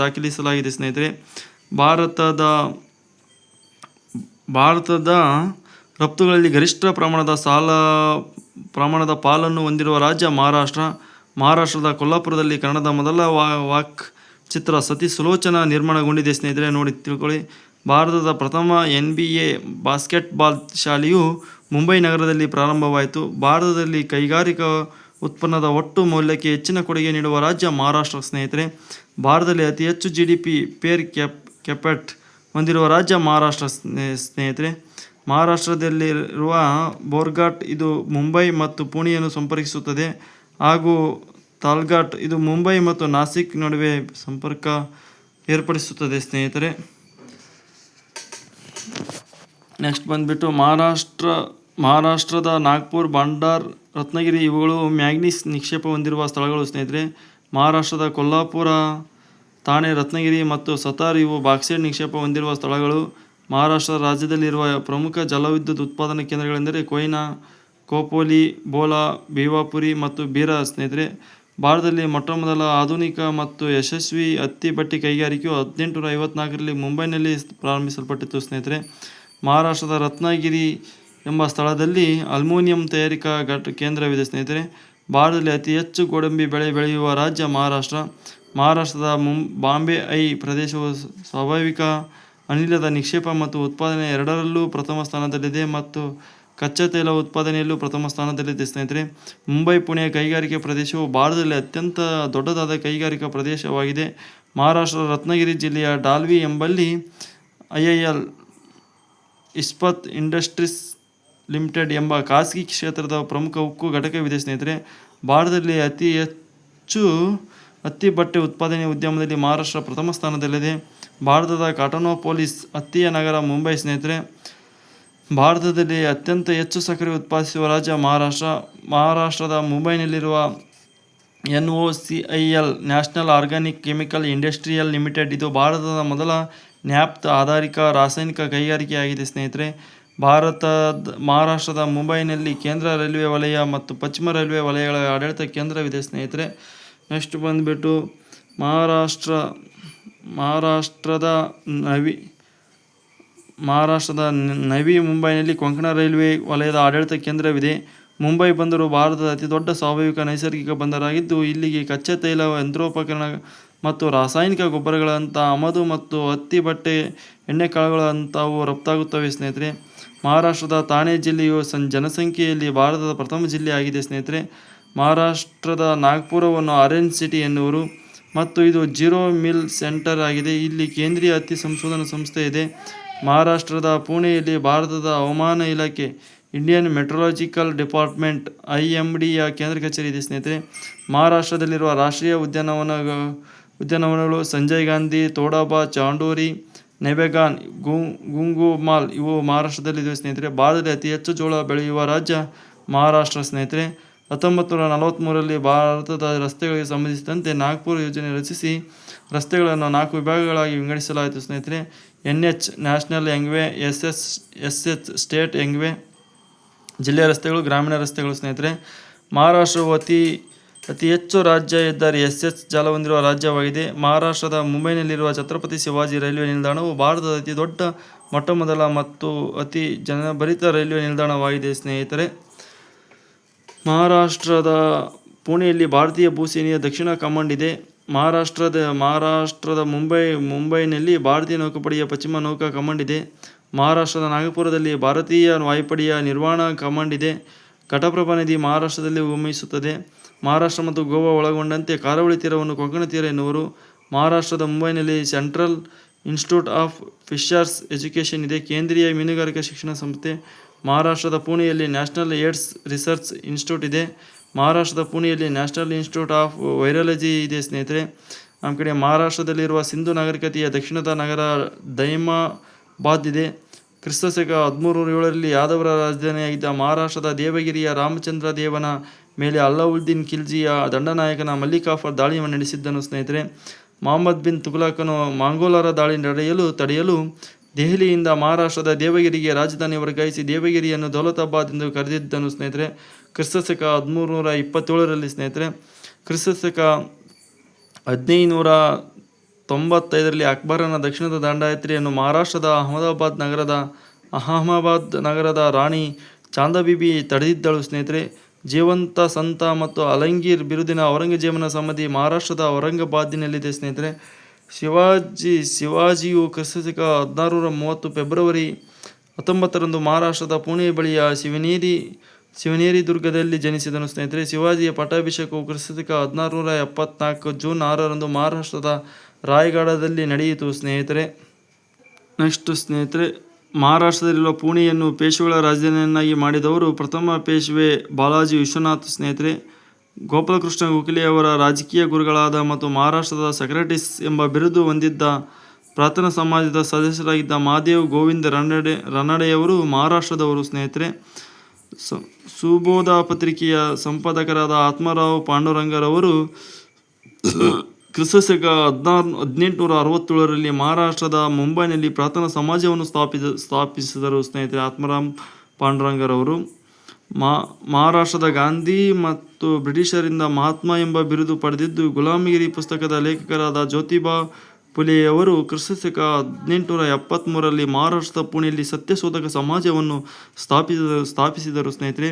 ದಾಖಲಿಸಲಾಗಿದೆ ಸ್ನೇಹಿತರೆ. ಭಾರತದ ರಫ್ತುಗಳಲ್ಲಿ ಗರಿಷ್ಠ ಪ್ರಮಾಣದ ಪಾಲನ್ನು ಹೊಂದಿರುವ ರಾಜ್ಯ ಮಹಾರಾಷ್ಟ್ರ. ಮಹಾರಾಷ್ಟ್ರದ ಕೊಲ್ಲಾಪುರದಲ್ಲಿ ಕನ್ನಡದ ಮೊದಲ ವಾಕ್ ಚಿತ್ರ ಸತಿ ಸುಲೋಚನಾ ನಿರ್ಮಾಣಗೊಂಡಿದೆ ಸ್ನೇಹಿತರೆ. ನೋಡಿ ತಿಳ್ಕೊಳ್ಳಿ. ಭಾರತದ ಪ್ರಥಮ NBA ಬಾಸ್ಕೆಟ್ಬಾಲ್ ಶಾಲೆಯು ಮುಂಬೈ ನಗರದಲ್ಲಿ ಪ್ರಾರಂಭವಾಯಿತು. ಭಾರತದಲ್ಲಿ ಕೈಗಾರಿಕಾ ಉತ್ಪನ್ನದ ಒಟ್ಟು ಮೌಲ್ಯಕ್ಕೆ ಹೆಚ್ಚಿನ ಕೊಡುಗೆ ನೀಡುವ ರಾಜ್ಯ ಮಹಾರಾಷ್ಟ್ರ ಸ್ನೇಹಿತರೆ. ಭಾರತದಲ್ಲಿ ಅತಿ ಹೆಚ್ಚು GDP ಪೇರ್ ಕ್ಯಾಪಿಟ ಹೊಂದಿರುವ ರಾಜ್ಯ ಮಹಾರಾಷ್ಟ್ರ ಸ್ನೇಹಿತರೆ. ಮಹಾರಾಷ್ಟ್ರದಲ್ಲಿರುವ ಬೋರ್ಘಾಟ್ ಇದು ಮುಂಬೈ ಮತ್ತು ಪುಣೆಯನ್ನು ಸಂಪರ್ಕಿಸುತ್ತದೆ, ಹಾಗೂ ತಾಲ್ಘಾಟ್ ಇದು ಮುಂಬೈ ಮತ್ತು ನಾಸಿಕ್ ನಡುವೆ ಸಂಪರ್ಕ ಏರ್ಪಡಿಸುತ್ತದೆ ಸ್ನೇಹಿತರೆ. ನೆಕ್ಸ್ಟ್ ಬಂದುಬಿಟ್ಟು ಮಹಾರಾಷ್ಟ್ರದ ನಾಗ್ಪುರ್, ಬಾಂಡಾರ್, ರತ್ನಗಿರಿ ಇವುಗಳು ಮ್ಯಾಂಗನೀಸ್ ನಿಕ್ಷೇಪ ಹೊಂದಿರುವ ಸ್ಥಳಗಳು ಸ್ನೇಹಿತರೆ. ಮಹಾರಾಷ್ಟ್ರದ ಕೊಲ್ಲಾಪುರ, ಥಾಣೆ, ರತ್ನಗಿರಿ ಮತ್ತು ಸತಾರ್ ಇವು ಬಾಕ್ಸೈಟ್ ನಿಕ್ಷೇಪ ಹೊಂದಿರುವ ಸ್ಥಳಗಳು. ಮಹಾರಾಷ್ಟ್ರ ರಾಜ್ಯದಲ್ಲಿರುವ ಪ್ರಮುಖ ಜಲವಿದ್ಯುತ್ ಉತ್ಪಾದನಾ ಕೇಂದ್ರಗಳೆಂದರೆ ಕೊಯ್ನಾ, ಖೋಪೋಲಿ, ಬೋಲಾ, ಭಿವಾಪುರಿ ಮತ್ತು ಬೀರಾ ಸ್ನೇಹಿತರೆ. ಭಾರತದಲ್ಲಿ ಮೊಟ್ಟಮೊದಲ ಆಧುನಿಕ ಮತ್ತು ಯಶಸ್ವಿ ಹತ್ತಿ ಬಟ್ಟೆ ಕೈಗಾರಿಕೆಯು 1854ರಲ್ಲಿ ಮುಂಬೈನಲ್ಲಿ ಪ್ರಾರಂಭಿಸಲ್ಪಟ್ಟಿತು ಸ್ನೇಹಿತರೆ. ಮಹಾರಾಷ್ಟ್ರದ ರತ್ನಗಿರಿ ಎಂಬ ಸ್ಥಳದಲ್ಲಿ ಅಲ್ಯೂಮಿನಿಯಂ ತಯಾರಿಕಾ ಕೇಂದ್ರವಿದೆ ಸ್ನೇಹಿತರೆ. ಭಾರತದಲ್ಲಿ ಅತಿ ಹೆಚ್ಚು ಗೋಡಂಬಿ ಬೆಳೆಯುವ ರಾಜ್ಯ ಮಹಾರಾಷ್ಟ್ರ. ಮಹಾರಾಷ್ಟ್ರದ ಬಾಂಬೆ ಪ್ರದೇಶವು ಸ್ವಾಭಾವಿಕ ಅನಿಲದ ನಿಕ್ಷೇಪ ಮತ್ತು ಉತ್ಪಾದನೆ ಎರಡರಲ್ಲೂ ಪ್ರಥಮ ಸ್ಥಾನದಲ್ಲಿದೆ ಮತ್ತು ಕಚ್ಚಾ ತೈಲ ಉತ್ಪಾದನೆಯಲ್ಲೂ ಪ್ರಥಮ ಸ್ಥಾನದಲ್ಲಿದೆ ಸ್ನೇಹಿತರೆ. ಮುಂಬೈ ಪುಣೆ ಕೈಗಾರಿಕೆ ಪ್ರದೇಶವು ಭಾರತದಲ್ಲಿ ಅತ್ಯಂತ ದೊಡ್ಡದಾದ ಕೈಗಾರಿಕಾ ಪ್ರದೇಶವಾಗಿದೆ. ಮಹಾರಾಷ್ಟ್ರದ ರತ್ನಗಿರಿ ಜಿಲ್ಲೆಯ ಡಾಲ್ವಿ ಎಂಬಲ್ಲಿ IIL ಇಸ್ಪಾತ್ ಇಂಡಸ್ಟ್ರೀಸ್ ಲಿಮಿಟೆಡ್ ಎಂಬ ಖಾಸಗಿ ಕ್ಷೇತ್ರದ ಪ್ರಮುಖ ಉಕ್ಕು ಘಟಕವಿದೆ ಸ್ನೇಹಿತರೆ. ಭಾರತದಲ್ಲಿ ಅತಿ ಹೆಚ್ಚು ಹತ್ತಿ ಬಟ್ಟೆ ಉತ್ಪಾದನೆ ಉದ್ಯಮದಲ್ಲಿ ಮಹಾರಾಷ್ಟ್ರ ಪ್ರಥಮ ಸ್ಥಾನದಲ್ಲಿದೆ. ಭಾರತದ ಕಾಟನೋಪೋಲಿಸ್ ಹತ್ತಿಯ ನಗರ ಮುಂಬೈ ಸ್ನೇಹಿತರೆ. ಭಾರತದಲ್ಲಿ ಅತ್ಯಂತ ಹೆಚ್ಚು ಸಕ್ಕರೆ ಉತ್ಪಾದಿಸುವ ರಾಜ್ಯ ಮಹಾರಾಷ್ಟ್ರ. ಮಹಾರಾಷ್ಟ್ರದ ಮುಂಬೈನಲ್ಲಿರುವ NOCIL national organic chemical industrial limited ಇದು ಭಾರತದ ಮೊದಲ ನ್ಯಾಫ್ತಾ ಆಧಾರಿತ ರಾಸಾಯನಿಕ ಕೈಗಾರಿಕೆಯಾಗಿದೆ ಸ್ನೇಹಿತರೆ. ಮಹಾರಾಷ್ಟ್ರದ ಮುಂಬೈನಲ್ಲಿ ಕೇಂದ್ರ ರೈಲ್ವೆ ವಲಯ ಮತ್ತು ಪಶ್ಚಿಮ ರೈಲ್ವೆ ವಲಯಗಳ ಆಡಳಿತ ಕೇಂದ್ರವಿದೆ ಸ್ನೇಹಿತರೆ. ನೆಕ್ಸ್ಟ್ ಬಂದುಬಿಟ್ಟು ಮಹಾರಾಷ್ಟ್ರದ ನವಿ ಮುಂಬೈನಲ್ಲಿ ಕೊಂಕಣ ರೈಲ್ವೆ ವಲಯದ ಆಡಳಿತ ಕೇಂದ್ರವಿದೆ. ಮುಂಬೈ ಬಂದರು ಭಾರತದ ಅತಿದೊಡ್ಡ ಸ್ವಾಭಾವಿಕ ನೈಸರ್ಗಿಕ ಬಂದರಾಗಿದ್ದು ಇಲ್ಲಿಗೆ ಕಚ್ಚಾ ತೈಲ, ಯಂತ್ರೋಪಕರಣ ಮತ್ತು ರಾಸಾಯನಿಕ ಗೊಬ್ಬರಗಳಂಥ ಆಮದು ಮತ್ತು ಹತ್ತಿ, ಬಟ್ಟೆ, ಎಣ್ಣೆಕಾಳುಗಳಂಥವು ರಫ್ತಾಗುತ್ತವೆ ಸ್ನೇಹಿತರೆ. ಮಹಾರಾಷ್ಟ್ರದ ಥಾಣೆ ಜಿಲ್ಲೆಯು ಜನಸಂಖ್ಯೆಯಲ್ಲಿ ಭಾರತದ ಪ್ರಥಮ ಜಿಲ್ಲೆ ಆಗಿದೆ ಸ್ನೇಹಿತರೆ. ಮಹಾರಾಷ್ಟ್ರದ ನಾಗ್ಪುರವನ್ನು ಆರೆಂಜ್ ಸಿಟಿ ಎನ್ನುವರು ಮತ್ತು ಇದು ಜೀರೋ ಮಿಲ್ ಸೆಂಟರ್ ಆಗಿದೆ. ಇಲ್ಲಿ ಕೇಂದ್ರೀಯ ಹತ್ತಿ ಸಂಶೋಧನಾ ಸಂಸ್ಥೆ ಇದೆ. ಮಹಾರಾಷ್ಟ್ರದ ಪುಣೆಯಲ್ಲಿ ಭಾರತದ ಹವಾಮಾನ ಇಲಾಖೆ ಇಂಡಿಯನ್ ಮೆಟ್ರೊಲಾಜಿಕಲ್ ಡಿಪಾರ್ಟ್ಮೆಂಟ್ IMDಯ ಕೇಂದ್ರ ಕಚೇರಿ ಇದೆ ಸ್ನೇಹಿತರೆ. ಮಹಾರಾಷ್ಟ್ರದಲ್ಲಿರುವ ರಾಷ್ಟ್ರೀಯ ಉದ್ಯಾನವನಗಳು ಸಂಜಯ್ ಗಾಂಧಿ, ತೋಡಾಬಾ, ಚಾಂಡೋರಿ, ನೆಬೆಗಾನ್, ಗುಂಗುಮಾಲ್ ಇವು ಮಹಾರಾಷ್ಟ್ರದಲ್ಲಿವೆ ಸ್ನೇಹಿತರೆ. ಭಾರತದಲ್ಲಿ ಅತಿ ಹೆಚ್ಚು ಜೋಳ ಬೆಳೆಯುವ ರಾಜ್ಯ ಮಹಾರಾಷ್ಟ್ರ ಸ್ನೇಹಿತರೆ. 1943ರಲ್ಲಿ ಭಾರತದ ರಸ್ತೆಗಳಿಗೆ ಸಂಬಂಧಿಸಿದಂತೆ ನಾಗ್ಪುರ ಯೋಜನೆ ರಚಿಸಿ ರಸ್ತೆಗಳನ್ನು 4 ವಿಭಾಗಗಳಾಗಿ ವಿಂಗಡಿಸಲಾಯಿತು ಸ್ನೇಹಿತರೆ. NH national highways, SH state highways, ಜಿಲ್ಲೆಯ ರಸ್ತೆಗಳು, ಗ್ರಾಮೀಣ ರಸ್ತೆಗಳು ಸ್ನೇಹಿತರೆ. ಮಹಾರಾಷ್ಟ್ರವು ಅತಿ ಹೆಚ್ಚು ರಾಜ್ಯ ಹೆದ್ದಾರಿ SS ಜಾಲ ಹೊಂದಿರುವ ರಾಜ್ಯವಾಗಿದೆ. ಮಹಾರಾಷ್ಟ್ರದ ಮುಂಬೈನಲ್ಲಿರುವ ಛತ್ರಪತಿ ಶಿವಾಜಿ ರೈಲ್ವೆ ನಿಲ್ದಾಣವು ಭಾರತದ ಅತಿ ದೊಡ್ಡ, ಮೊಟ್ಟಮೊದಲ ಮತ್ತು ಅತಿ ಜನಭರಿತ ರೈಲ್ವೆ ನಿಲ್ದಾಣವಾಗಿದೆ ಸ್ನೇಹಿತರೆ. ಮಹಾರಾಷ್ಟ್ರದ ಪುಣೆಯಲ್ಲಿ ಭಾರತೀಯ ಭೂಸೇನೆಯ ದಕ್ಷಿಣ ಕಮಾಂಡ್ ಇದೆ. ಮಹಾರಾಷ್ಟ್ರದ ಮುಂಬೈನಲ್ಲಿ ಭಾರತೀಯ ನೌಕಾಪಡೆಯ ಪಶ್ಚಿಮ ನೌಕಾ ಕಮಾಂಡ್ ಇದೆ. ಮಹಾರಾಷ್ಟ್ರದ ನಾಗಪುರದಲ್ಲಿ ಭಾರತೀಯ ವಾಯುಪಡೆಯ ನಿರ್ವಹಣಾ ಕಮಾಂಡ್ ಇದೆ. ಘಟಪ್ರಭಾ ನದಿ ಮಹಾರಾಷ್ಟ್ರದಲ್ಲಿ ಉಗಮಿಸುತ್ತದೆ. ಮಹಾರಾಷ್ಟ್ರ ಮತ್ತು ಗೋವಾ ಒಳಗೊಂಡಂತೆ ಕರಾವಳಿ ತೀರವನ್ನು ಕೊಂಕಣ ತೀರ ಎನ್ನುವರು. ಮಹಾರಾಷ್ಟ್ರದ ಮುಂಬೈನಲ್ಲಿ central institute of Fisher's education ಇದೆ, ಕೇಂದ್ರೀಯ ಮೀನುಗಾರಿಕಾ ಶಿಕ್ಷಣ ಸಂಸ್ಥೆ. ಮಹಾರಾಷ್ಟ್ರದ ಪುಣೆಯಲ್ಲಿ ನ್ಯಾಷನಲ್ ಏಡ್ಸ್ ರಿಸರ್ಚ್ ಇನ್ಸ್ಟಿಟ್ಯೂಟ್ ಇದೆ. ಮಹಾರಾಷ್ಟ್ರದ ಪುಣೆಯಲ್ಲಿ ನ್ಯಾಷನಲ್ ಇನ್ಸ್ಟಿಟ್ಯೂಟ್ ಆಫ್ ವೈರಾಲಜಿ ಇದೆ ಸ್ನೇಹಿತರೆ. ನಮ್ಮ ಕಡೆ ಮಹಾರಾಷ್ಟ್ರದಲ್ಲಿರುವ ಸಿಂಧು ನಾಗರಿಕತೆಯ ದಕ್ಷಿಣದ ನಗರ ದೈಮಾಬಾದ್ ಇದೆ. ಕ್ರಿಸ್ತಶಕ 1307ರಲ್ಲಿ ಯಾದವರ ರಾಜಧಾನಿಯಾಗಿದ್ದ ಮಹಾರಾಷ್ಟ್ರದ ದೇವಗಿರಿಯ ರಾಮಚಂದ್ರ ದೇವನ ಮೇಲೆ ಅಲ್ಲಾವುದ್ದೀನ್ ಖಿಲ್ಜಿಯ ದಂಡನಾಯಕನ ಮಲ್ಲಿಕಾಫರ್ ದಾಳಿಯನ್ನು ನಡೆಸಿದ್ದನು ಸ್ನೇಹಿತರೆ. ಮೊಹಮ್ಮದ್ ಬಿನ್ ತುಘಲಕನು ಮಂಗೋಲರ ದಾಳಿ ತಡೆಯಲು ದೆಹಲಿಯಿಂದ ಮಹಾರಾಷ್ಟ್ರದ ದೇವಗಿರಿಗೆ ರಾಜಧಾನಿ ವರ್ಗಾಯಿಸಿ ದೇವಗಿರಿಯನ್ನು ದೌಲತಾಬಾದ್ ಎಂದು ಕರೆದಿದ್ದನು ಸ್ನೇಹಿತರೆ. ಕ್ರಿಸ್ತಶಕ 1327ರಲ್ಲಿ ಸ್ನೇಹಿತರೆ. ಕ್ರಿಸ್ತಶಕ 1595ರಲ್ಲಿ ಅಕ್ಬರನ ದಕ್ಷಿಣದ ದಂಡಯಾತ್ರೆಯನ್ನು ಮಹಾರಾಷ್ಟ್ರದ ಅಹಮದಾಬಾದ್ ನಗರದ ರಾಣಿ ಚಾಂದಾಬಿಬಿ ತಡೆದಿದ್ದಳು ಸ್ನೇಹಿತರೆ. ಜೀವಂತ ಸಂತ ಮತ್ತು ಅಲಂಗೀರ್ ಬಿರುದಿನ ಔರಂಗಜೇಬನ ಸಮಾಧಿ ಮಹಾರಾಷ್ಟ್ರದ ಔರಂಗಾಬಾದಿನಲ್ಲಿದೆ ಸ್ನೇಹಿತರೆ. ಶಿವಾಜಿಯು ಕ್ರಿಸ್ತಶಕ 1630 ಫೆಬ್ರವರಿ 19ರಂದು ಮಹಾರಾಷ್ಟ್ರದ ಪುಣೆ ಬಳಿಯ ಶಿವನೇರಿ ದುರ್ಗದಲ್ಲಿ ಜನಿಸಿದನು ಸ್ನೇಹಿತರೆ. ಶಿವಾಜಿಯ ಪಟ್ಟಾಭಿಷೇಕವು ಕ್ರಿಸ್ತಶಕ 1674 ಜೂನ್ 6ರಂದು ಮಹಾರಾಷ್ಟ್ರದ ರಾಯಗಢದಲ್ಲಿ ನಡೆಯಿತು ಸ್ನೇಹಿತರೆ. ನೆಕ್ಸ್ಟ್ ಸ್ನೇಹಿತರೆ, ಮಹಾರಾಷ್ಟ್ರದಲ್ಲಿರುವ ಪುಣೆಯನ್ನು ಪೇಶ್ವೆಗಳ ರಾಜಧಾನಿಯನ್ನಾಗಿ ಮಾಡಿದವರು ಪ್ರಥಮ ಪೇಶ್ವೆ ಬಾಲಾಜಿ ವಿಶ್ವನಾಥ್ ಸ್ನೇಹಿತರೆ. ಗೋಪಾಲಕೃಷ್ಣ ಗೋಖಲೆಯವರ ರಾಜಕೀಯ ಗುರುಗಳಾದ ಮತ್ತು ಮಹಾರಾಷ್ಟ್ರದ ಸಕ್ರೆಟಿಸ್ ಎಂಬ ಬಿರುದು ಹೊಂದಿದ್ದ ಪ್ರಾರ್ಥನಾ ಸಮಾಜದ ಸದಸ್ಯರಾಗಿದ್ದ ಮಹಾದೇವ್ ಗೋವಿಂದ ರಾನಡೆಯವರು ಮಹಾರಾಷ್ಟ್ರದವರು ಸ್ನೇಹಿತರೆ. ಸುಬೋಧ ಪತ್ರಿಕೆಯ ಸಂಪಾದಕರಾದ ಆತ್ಮಾರಾವ್ ಪಾಂಡುರಂಗರವರು ಕ್ರಿಸ್ತಶಕ 1867ರಲ್ಲಿ ಮಹಾರಾಷ್ಟ್ರದ ಮುಂಬೈನಲ್ಲಿ ಪ್ರಾರ್ಥನಾ ಸಮಾಜವನ್ನು ಸ್ಥಾಪಿಸಿದರು ಸ್ನೇಹಿತರೆ. ಆತ್ಮಾರಾಮ್ ಪಾಂಡುರಂಗರವರು ಮಹಾರಾಷ್ಟ್ರದ ಗಾಂಧಿ ಮತ್ತು ಬ್ರಿಟಿಷರಿಂದ ಮಹಾತ್ಮ ಎಂಬ ಬಿರುದು ಪಡೆದಿದ್ದು ಗುಲಾಮಗಿರಿ ಪುಸ್ತಕದ ಲೇಖಕರಾದ ಜ್ಯೋತಿಬಾ ಫುಲೆಯವರು ಕ್ರಿಸ್ತಶಕ 1873ರಲ್ಲಿ ಮಹಾರಾಷ್ಟ್ರದ ಪುಣೆಯಲ್ಲಿ ಸತ್ಯಶೋಧಕ ಸಮಾಜವನ್ನು ಸ್ಥಾಪಿಸಿದರು ಸ್ನೇಹಿತರೆ.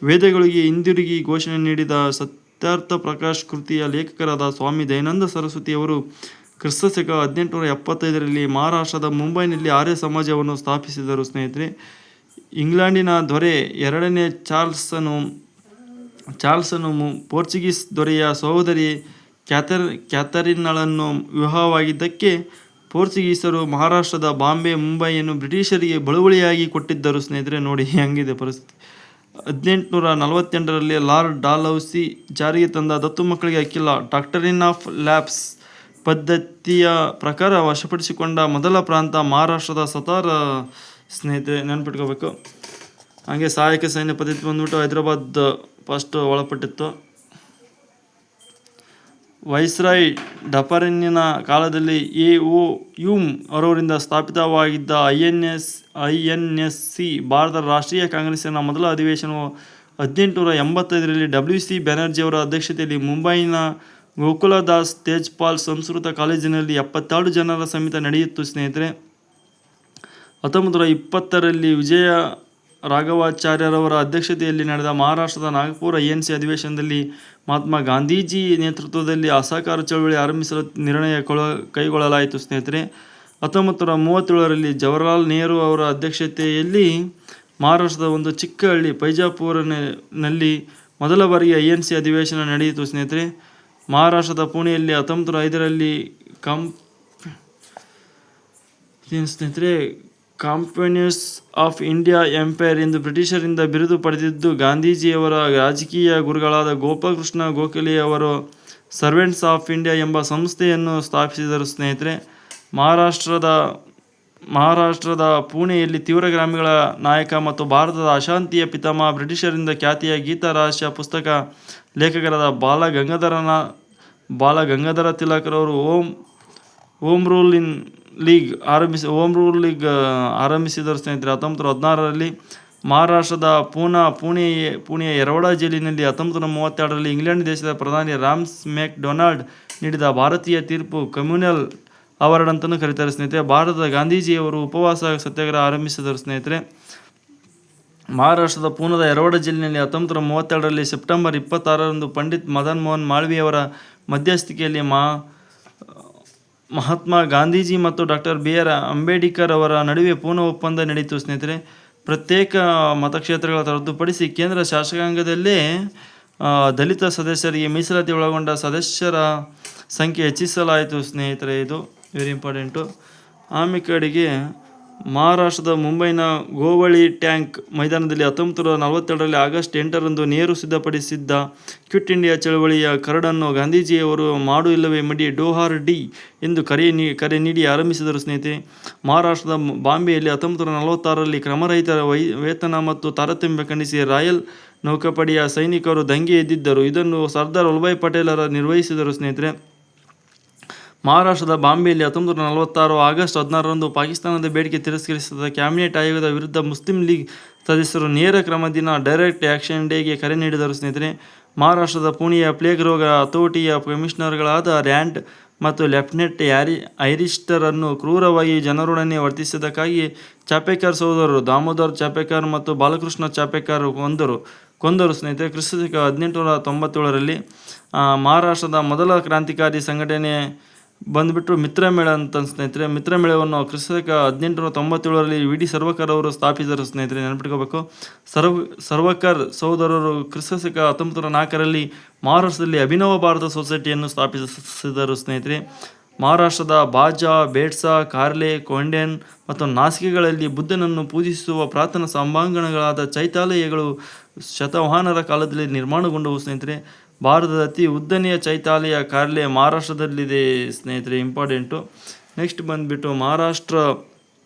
ವೇದಗಳಿಗೆ ಹಿಂದಿರುಗಿ ಘೋಷಣೆ ನೀಡಿದ ಸತ್ಯಾರ್ಥ ಪ್ರಕಾಶ್ ಕೃತಿಯ ಲೇಖಕರಾದ ಸ್ವಾಮಿ ದಯಾನಂದ ಸರಸ್ವತಿಯವರು ಕ್ರಿಸ್ತಶಕ 1875ರಲ್ಲಿ ಮಹಾರಾಷ್ಟ್ರದ ಮುಂಬೈನಲ್ಲಿ ಆರ್ಯ ಸಮಾಜವನ್ನು ಸ್ಥಾಪಿಸಿದರು ಸ್ನೇಹಿತರೆ. ಇಂಗ್ಲೆಂಡಿನ ದೊರೆ 2ನೇ ಚಾರ್ಲ್ಸನು ಪೋರ್ಚುಗೀಸ್ ದೊರೆಯ ಸಹೋದರಿ ಕ್ಯಾಥರಿನ್ನಳನ್ನು ವಿವಾಹವಾಗಿದ್ದಕ್ಕೆ ಪೋರ್ಚುಗೀಸರು ಮಹಾರಾಷ್ಟ್ರದ ಬಾಂಬೆ, ಮುಂಬೈಯನ್ನು ಬ್ರಿಟಿಷರಿಗೆ ಬಳುವಳಿಯಾಗಿ ಕೊಟ್ಟಿದ್ದರು ಸ್ನೇಹಿತರೆ. ನೋಡಿ ಹೆಂಗಿದೆ ಪರಿಸ್ಥಿತಿ. 1848ರಲ್ಲಿ ಲಾರ್ಡ್ ಡಾಲ್ಹೌಸಿ ಜಾರಿಗೆ ತಂದ ದತ್ತು ಮಕ್ಕಳಿಗೆ ಹಕ್ಕಿಲ್ಲ ಡಾಕ್ಟರಿನ್ ಆಫ್ ಲ್ಯಾಬ್ಸ್ ಪದ್ಧತಿಯ ಪ್ರಕಾರ ವಶಪಡಿಸಿಕೊಂಡ ಮೊದಲ ಪ್ರಾಂತ ಮಹಾರಾಷ್ಟ್ರದ ಸತಾರ ಸ್ನೇಹಿತರೆ ನೆನ್ಪಿಟ್ಕೋಬೇಕು. ಹಾಗೆ ಸಹಾಯಕ ಸೈನ್ಯ ಪದ್ಧತಿ ಬಂದ್ಬಿಟ್ಟು ಹೈದರಾಬಾದ್ ಫಸ್ಟ್ ಒಳಪಟ್ಟಿತ್ತು. ವೈಸ್ರಾಯ್ ಡಫರಿನ್ನ ಕಾಲದಲ್ಲಿ ಎ.ಓ. ಹ್ಯೂಮ್ ಅವರಿಂದ ಸ್ಥಾಪಿತವಾಗಿದ್ದ ಐಎನ್ಎಸ್ಸಿ ಭಾರತ ರಾಷ್ಟ್ರೀಯ ಕಾಂಗ್ರೆಸ್ಸಿನ ಮೊದಲ ಅಧಿವೇಶನವು 1885ರಲ್ಲಿ ಡಬ್ಲ್ಯೂ.ಸಿ. ಬ್ಯಾನರ್ಜಿಯವರ ಅಧ್ಯಕ್ಷತೆಯಲ್ಲಿ ಮುಂಬೈನ ಗೋಕುಲದಾಸ್ ತೇಜ್ಪಾಲ್ ಸಂಸ್ಕೃತ ಕಾಲೇಜಿನಲ್ಲಿ 72 ಜನರ ಸಮೇತ ನಡೆಯಿತು ಸ್ನೇಹಿತರೆ. 1920ರಲ್ಲಿ ವಿಜಯ ರಾಘವಾಚಾರ್ಯರವರ ಅಧ್ಯಕ್ಷತೆಯಲ್ಲಿ ನಡೆದ ಮಹಾರಾಷ್ಟ್ರದ ನಾಗಪುರ ಐಎನ್ಸಿ ಅಧಿವೇಶನದಲ್ಲಿ ಮಹಾತ್ಮ ಗಾಂಧೀಜಿ ನೇತೃತ್ವದಲ್ಲಿ ಅಸಹಕಾರ ಚಳವಳಿ ಆರಂಭಿಸಲು ನಿರ್ಣಯ ಕೈಗೊಳ್ಳಲಾಯಿತು ಸ್ನೇಹಿತರೆ. 1937ರಲ್ಲಿ ಜವಾಹರಲಾಲ್ ನೆಹರು ಅವರ ಅಧ್ಯಕ್ಷತೆಯಲ್ಲಿ ಮಹಾರಾಷ್ಟ್ರದ ಒಂದು ಚಿಕ್ಕ ಹಳ್ಳಿ ಫೈಜಾಪುರನಲ್ಲಿ ಮೊದಲ ಬಾರಿಗೆ ಐಎನ್ಸಿ ಅಧಿವೇಶನ ನಡೆಯಿತು ಸ್ನೇಹಿತರೆ. ಮಹಾರಾಷ್ಟ್ರದ ಪುಣೆಯಲ್ಲಿ 1905ರಲ್ಲಿ ಸ್ನೇಹಿತರೆ ಕಾಂಪ್ಯಾನಿಯನ್ಸ್ ಆಫ್ ಇಂಡಿಯಾ ಎಂಪೈರ್ ಎಂದು ಬ್ರಿಟಿಷರಿಂದ ಬಿರುದು ಪಡೆದಿದ್ದು ಮಹಾಗಾಂಧೀಜಿಯವರ ರಾಜಕೀಯ ಗುರುಗಳಾದ ಗೋಪಾಲಕೃಷ್ಣ ಗೋಖಲೆಯವರು ಸರ್ವೆಂಟ್ಸ್ ಆಫ್ ಇಂಡಿಯಾ ಎಂಬ ಸಂಸ್ಥೆಯನ್ನು ಸ್ಥಾಪಿಸಿದರು ಸ್ನೇಹಿತರೆ. ಮಹಾರಾಷ್ಟ್ರದ ಪುಣೆಯಲ್ಲಿ ತೀವ್ರಗಾಮಿಗಳ ನಾಯಕ ಮತ್ತು ಭಾರತದ ಅಶಾಂತಿಯ ಪಿತಾಮಹ ಬ್ರಿಟಿಷರಿಂದ ಖ್ಯಾತಿಯ ಗೀತಾ ರಹಸ್ಯ ಪುಸ್ತಕ ಲೇಖಕರಾದ ಬಾಲಗಂಗಾಧರ ತಿಲಕರವರು ಹೋಮ್ ರೂಲ್ ಲೀಗ್ ಆರಂಭಿಸಿದರು ಸ್ನೇಹಿತರೆ. 1916ರಲ್ಲಿ ಮಹಾರಾಷ್ಟ್ರದ ಪುಣೆಯ ಯರವಾಡ ಜೈಲಿನಲ್ಲಿ 1932ರಲ್ಲಿ ಇಂಗ್ಲೆಂಡ್ ದೇಶದ ಪ್ರಧಾನಿ ರಾಮ್ಸ್ ಮೆಕ್ ಡೊನಾಲ್ಡ್ ನೀಡಿದ ಭಾರತೀಯ ತೀರ್ಪು ಕಮ್ಯುನಲ್ ಅವಾರ್ಡ್ ಅಂತಲೂ ಕರೀತಾರೆ ಸ್ನೇಹಿತರೆ. ಭಾರತದ ಗಾಂಧೀಜಿಯವರು ಉಪವಾಸ ಸತ್ಯಾಗ್ರಹ ಆರಂಭಿಸಿದರು ಸ್ನೇಹಿತರೆ. ಮಹಾರಾಷ್ಟ್ರದ ಪೂನಾದ ಯರವಾಡ ಜೈಲಿನಲ್ಲಿ 1932ರಲ್ಲಿ ಸೆಪ್ಟೆಂಬರ್ 26ರಂದು ಪಂಡಿತ್ ಮದನ್ ಮೋಹನ್ ಮಾಳವಿಯವರ ಮಧ್ಯಸ್ಥಿಕೆಯಲ್ಲಿ ಮಹಾತ್ಮ ಗಾಂಧೀಜಿ ಮತ್ತು ಡಾಕ್ಟರ್ ಬಿ.ಆರ್. ಅಂಬೇಡ್ಕರ್ ಅವರ ನಡುವೆ ಪೂನಾ ಒಪ್ಪಂದ ನಡೆಯಿತು ಸ್ನೇಹಿತರೆ. ಪ್ರತ್ಯೇಕ ಮತಕ್ಷೇತ್ರಗಳ ಹೊರತುಪಡಿಸಿ ಕೇಂದ್ರ ಶಾಸಕಾಂಗದಲ್ಲೇ ದಲಿತ ಸದಸ್ಯರಿಗೆ ಮೀಸಲಾತಿ ಒಳಗೊಂಡ ಸದಸ್ಯರ ಸಂಖ್ಯೆ ಹೆಚ್ಚಿಸಲಾಯಿತು ಸ್ನೇಹಿತರೆ. ಇದು ವೆರಿ ಇಂಪಾರ್ಟೆಂಟು. ಆಮೇಲೆ ಕಡೆಗೆ ಮಹಾರಾಷ್ಟ್ರದ ಮುಂಬೈನ ಗೋವಳಿ ಟ್ಯಾಂಕ್ ಮೈದಾನದಲ್ಲಿ 1942ರಲ್ಲಿ ಆಗಸ್ಟ್ 8ರಂದು ನೆಹರು ಸಿದ್ಧಪಡಿಸಿದ್ದ ಕ್ವಿಟ್ ಇಂಡಿಯಾ ಚಳವಳಿಯ ಕರಡನ್ನು ಗಾಂಧೀಜಿಯವರು ಮಾಡು ಇಲ್ಲವೇ ಮಡಿ ಡೋಹಾರ್ ಡಿ ಎಂದು ಕರೆ ನೀಡಿ ಆರಂಭಿಸಿದರು ಸ್ನೇಹಿತರೆ. ಮಹಾರಾಷ್ಟ್ರದ ಬಾಂಬೆಯಲ್ಲಿ 1946ರಲ್ಲಿ ಕ್ರಮರಹಿತ ವೇತನ ಮತ್ತು ತಾರತಮ್ಯ ಖಂಡಿಸಿ ರಾಯಲ್ ನೌಕಾಪಡೆಯ ಸೈನಿಕರು ದಂಗೆ ಎದ್ದಿದ್ದರು. ಇದನ್ನು ಸರ್ದಾರ್ ವಲ್ಲಭಭಾಯಿ ಪಟೇಲರು ನಿರ್ವಹಿಸಿದರು ಸ್ನೇಹಿತರೆ. ಮಹಾರಾಷ್ಟ್ರದ ಬಾಂಬೆಯಲ್ಲಿ 1946 ಆಗಸ್ಟ್ 16ರಂದು ಪಾಕಿಸ್ತಾನದ ಬೇಡಿಕೆ ತಿರಸ್ಕರಿಸಿದ ಕ್ಯಾಬಿನೆಟ್ ಆಯೋಗದ ವಿರುದ್ಧ ಮುಸ್ಲಿಂ ಲೀಗ್ ಸದಸ್ಯರು ನೇರ ಕ್ರಮ ದಿನ ಡೈರೆಕ್ಟ್ ಆ್ಯಕ್ಷನ್ ಡೇಗೆ ಕರೆ ನೀಡಿದರು ಸ್ನೇಹಿತರೆ. ಮಹಾರಾಷ್ಟ್ರದ ಪುಣೆಯ ಪ್ಲೇಗ್ ರೋಗ ಹತೋಟಿಯ ಕಮಿಷನರ್ಗಳಾದ ರ್ಯಾಂಡ್ ಮತ್ತು ಲೆಫ್ಟಿನೆಂಟ್ ಐರಿಸ್ಟರನ್ನು ಕ್ರೂರವಾಗಿ ಜನರೊಡನೆ ವರ್ತಿಸಿದ್ದಕ್ಕಾಗಿ ಚಾಪೇಕರ್ ಸಹೋದರರು ದಾಮೋದರ್ ಚಾಪೇಕರ್ ಮತ್ತು ಬಾಲಕೃಷ್ಣ ಚಾಪೇಕರ್ ಕೊಂದರು ಸ್ನೇಹಿತರೆ. ಕ್ರಿಸ್ತಶಕ 1897ರಲ್ಲಿ ಮಹಾರಾಷ್ಟ್ರದ ಮೊದಲ ಕ್ರಾಂತಿಕಾರಿ ಸಂಘಟನೆ ಬಂದುಬಿಟ್ಟು ಮಿತ್ರಮೇಳ ಅಂತ ಸ್ನೇಹಿತರೆ. ಮಿತ್ರಮೇಳವನ್ನು ಕ್ರಿಸ್ತಶಕ 1897ರಲ್ಲಿ ವಿ.ಡಿ. ಸರ್ವಕರ್ ಅವರು ಸ್ಥಾಪಿಸಿದರು ಸ್ನೇಹಿತರೆ, ನೆನಪಿಟ್ಕೋಬೇಕು. ಸರ್ವಕರ್ ಸಹೋದರರು ಕ್ರಿಸ್ತಶಕ 1904ರಲ್ಲಿ ಮಹಾರಾಷ್ಟ್ರದಲ್ಲಿ ಅಭಿನವ ಭಾರತ ಸೊಸೈಟಿಯನ್ನು ಸ್ಥಾಪಿಸಿದರು ಸ್ನೇಹಿತರೆ. ಮಹಾರಾಷ್ಟ್ರದ ಬಾಜಾ, ಬೇಡ್ಸಾ, ಕಾರ್ಲೆ, ಕೊಂಡೇನ್ ಮತ್ತು ನಾಸಿಕ್ಗಳಲ್ಲಿ ಬುದ್ಧನನ್ನು ಪೂಜಿಸುವ ಪ್ರಾರ್ಥನಾ ಸಭಾಂಗಣಗಳಾದ ಚೈತ್ಯಾಲಯಗಳು ಶತವಾಹನರ ಕಾಲದಲ್ಲಿ ನಿರ್ಮಾಣಗೊಂಡವು ಸ್ನೇಹಿತರೆ. ಭಾರತದ ಅತಿ ಉದ್ದನೆಯ ಚೈತ್ಯಾಲಯ ಕಾರ್ಲೆ ಮಹಾರಾಷ್ಟ್ರದಲ್ಲಿದೆ ಸ್ನೇಹಿತರೆ, ಇಂಪಾರ್ಟೆಂಟು. ನೆಕ್ಸ್ಟ್ ಬಂದುಬಿಟ್ಟು